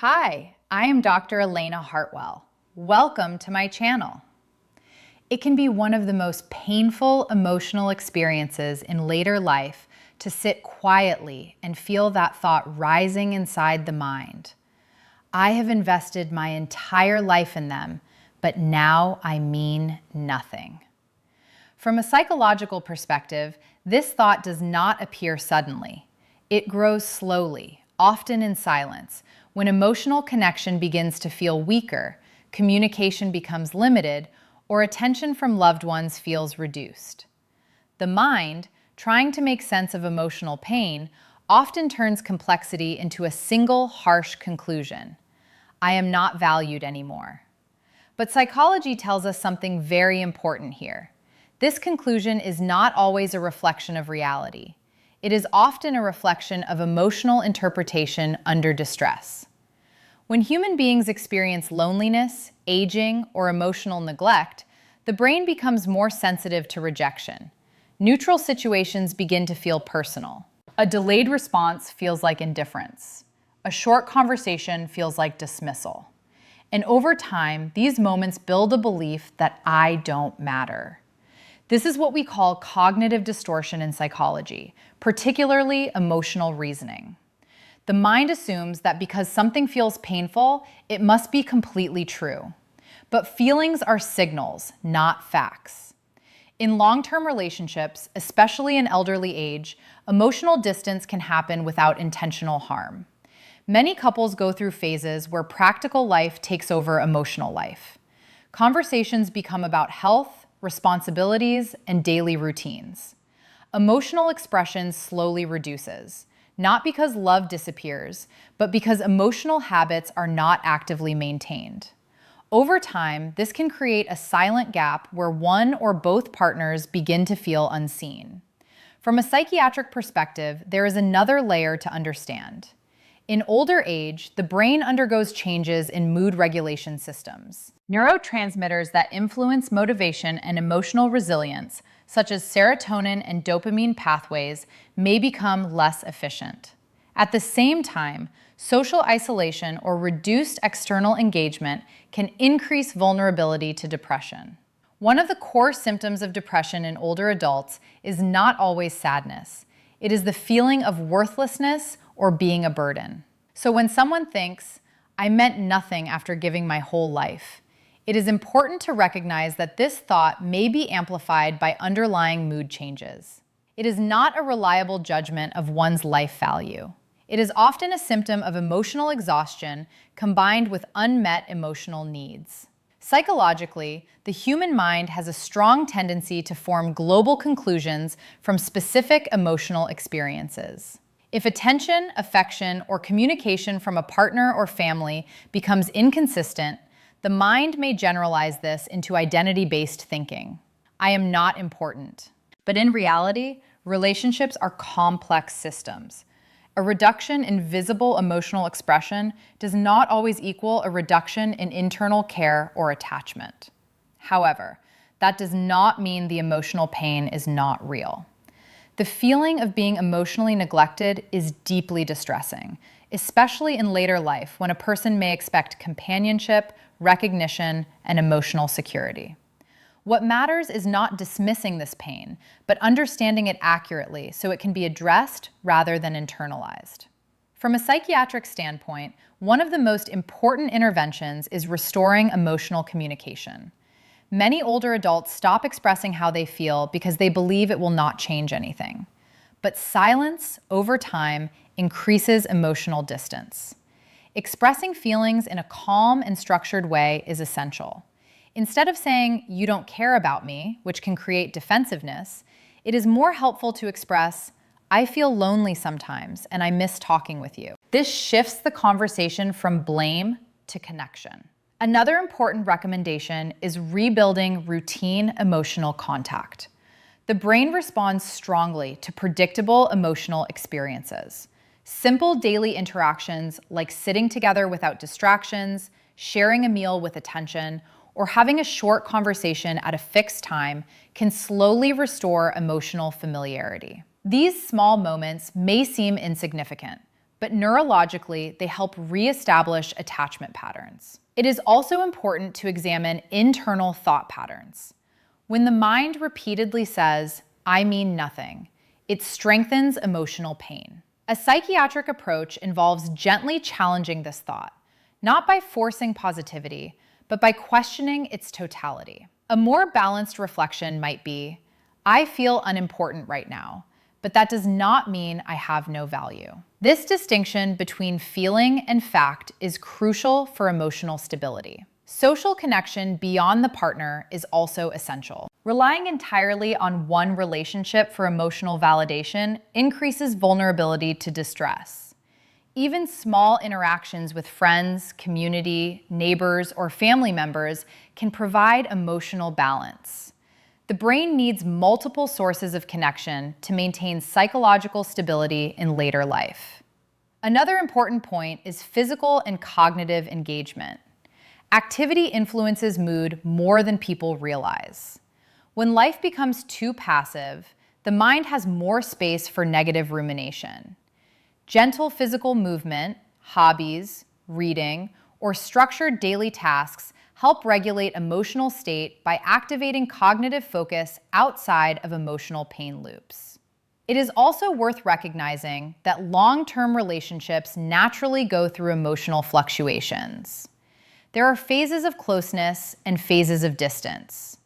Hi, I am Dr. Elina Hartwell. Welcome to my channel. It can be one of the most painful emotional experiences in later life to sit quietly and feel that thought rising inside the mind. I have invested my entire life in them, but now I mean nothing. From a psychological perspective, this thought does not appear suddenly. It grows slowly, often in silence. When emotional connection begins to feel weaker, communication becomes limited, or attention from loved ones feels reduced. The mind, trying to make sense of emotional pain, often turns complexity into a single harsh conclusion. I am not valued anymore. But psychology tells us something very important here. This conclusion is not always a reflection of reality. It is often a reflection of emotional interpretation under distress. When human beings experience loneliness, aging, or emotional neglect, the brain becomes more sensitive to rejection. Neutral situations begin to feel personal. A delayed response feels like indifference. A short conversation feels like dismissal. And over time, these moments build a belief that I don't matter. This is what we call cognitive distortion in psychology, particularly emotional reasoning. The mind assumes that because something feels painful, it must be completely true. But feelings are signals, not facts. In long-term relationships, especially in elderly age, emotional distance can happen without intentional harm. Many couples go through phases where practical life takes over emotional life. Conversations become about health, responsibilities, and daily routines. Emotional expression slowly reduces. Not because love disappears, but because emotional habits are not actively maintained. Over time, this can create a silent gap where one or both partners begin to feel unseen. From a psychiatric perspective, there is another layer to understand. In older age, the brain undergoes changes in mood regulation systems. Neurotransmitters that influence motivation and emotional resilience, such as serotonin and dopamine pathways, may become less efficient. At the same time, social isolation or reduced external engagement can increase vulnerability to depression. One of the core symptoms of depression in older adults is not always sadness. It is the feeling of worthlessness or being a burden. So when someone thinks, "I meant nothing after giving my whole life," it is important to recognize that this thought may be amplified by underlying mood changes. It is not a reliable judgment of one's life value. It is often a symptom of emotional exhaustion combined with unmet emotional needs. Psychologically, the human mind has a strong tendency to form global conclusions from specific emotional experiences. If attention, affection, or communication from a partner or family becomes inconsistent, the mind may generalize this into identity-based thinking. I am not important. But in reality, relationships are complex systems. A reduction in visible emotional expression does not always equal a reduction in internal care or attachment. However, that does not mean the emotional pain is not real. The feeling of being emotionally neglected is deeply distressing, especially in later life when a person may expect companionship, recognition, and emotional security. What matters is not dismissing this pain, but understanding it accurately so it can be addressed rather than internalized. From a psychiatric standpoint, one of the most important interventions is restoring emotional communication. Many older adults stop expressing how they feel because they believe it will not change anything. But silence, over time, increases emotional distance. Expressing feelings in a calm and structured way is essential. Instead of saying, "You don't care about me," which can create defensiveness, it is more helpful to express, "I feel lonely sometimes and I miss talking with you." This shifts the conversation from blame to connection. Another important recommendation is rebuilding routine emotional contact. The brain responds strongly to predictable emotional experiences. Simple daily interactions like sitting together without distractions, sharing a meal with attention, or having a short conversation at a fixed time can slowly restore emotional familiarity. These small moments may seem insignificant, but neurologically, they help reestablish attachment patterns. It is also important to examine internal thought patterns. When the mind repeatedly says, "I mean nothing," it strengthens emotional pain. A psychiatric approach involves gently challenging this thought, not by forcing positivity, but by questioning its totality. A more balanced reflection might be, "I feel unimportant right now, but that does not mean I have no value." This distinction between feeling and fact is crucial for emotional stability. Social connection beyond the partner is also essential. Relying entirely on one relationship for emotional validation increases vulnerability to distress. Even small interactions with friends, community, neighbors, or family members can provide emotional balance. The brain needs multiple sources of connection to maintain psychological stability in later life. Another important point is physical and cognitive engagement. Activity influences mood more than people realize. When life becomes too passive, the mind has more space for negative rumination. Gentle physical movement, hobbies, reading, or structured daily tasks help regulate emotional state by activating cognitive focus outside of emotional pain loops. It is also worth recognizing that long-term relationships naturally go through emotional fluctuations. There are phases of closeness and phases of distance.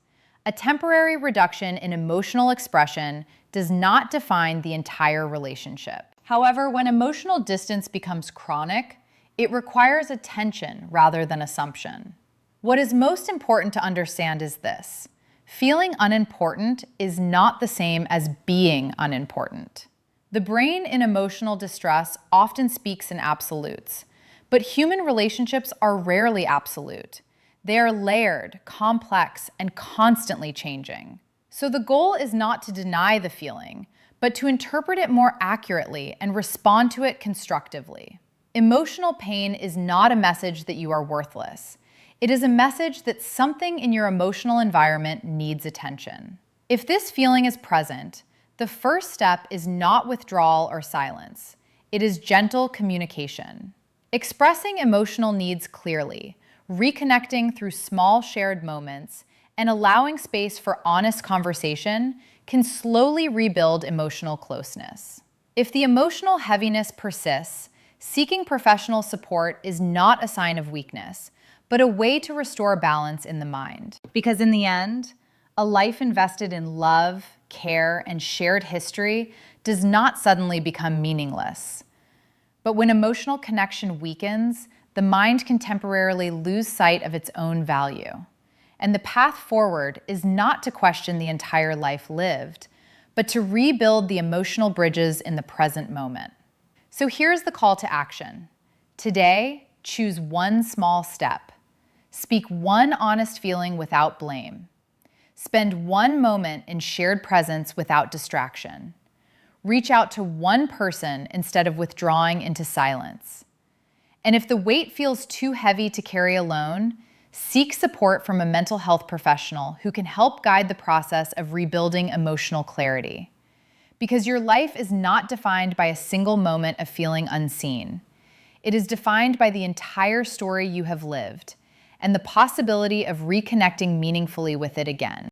A temporary reduction in emotional expression does not define the entire relationship. However, when emotional distance becomes chronic, it requires attention rather than assumption. What is most important to understand is this: feeling unimportant is not the same as being unimportant. The brain in emotional distress often speaks in absolutes, but human relationships are rarely absolute. They are layered, complex, and constantly changing. So the goal is not to deny the feeling, but to interpret it more accurately and respond to it constructively. Emotional pain is not a message that you are worthless. It is a message that something in your emotional environment needs attention. If this feeling is present, the first step is not withdrawal or silence. It is gentle communication. Expressing emotional needs clearly, reconnecting through small shared moments, and allowing space for honest conversation can slowly rebuild emotional closeness. If the emotional heaviness persists, seeking professional support is not a sign of weakness, but a way to restore balance in the mind. Because in the end, a life invested in love, care, and shared history does not suddenly become meaningless. But when emotional connection weakens, the mind can temporarily lose sight of its own value. And the path forward is not to question the entire life lived, but to rebuild the emotional bridges in the present moment. So here's the call to action. Today, choose one small step. Speak one honest feeling without blame. Spend one moment in shared presence without distraction. Reach out to one person instead of withdrawing into silence. And if the weight feels too heavy to carry alone, seek support from a mental health professional who can help guide the process of rebuilding emotional clarity. Because your life is not defined by a single moment of feeling unseen. It is defined by the entire story you have lived and the possibility of reconnecting meaningfully with it again.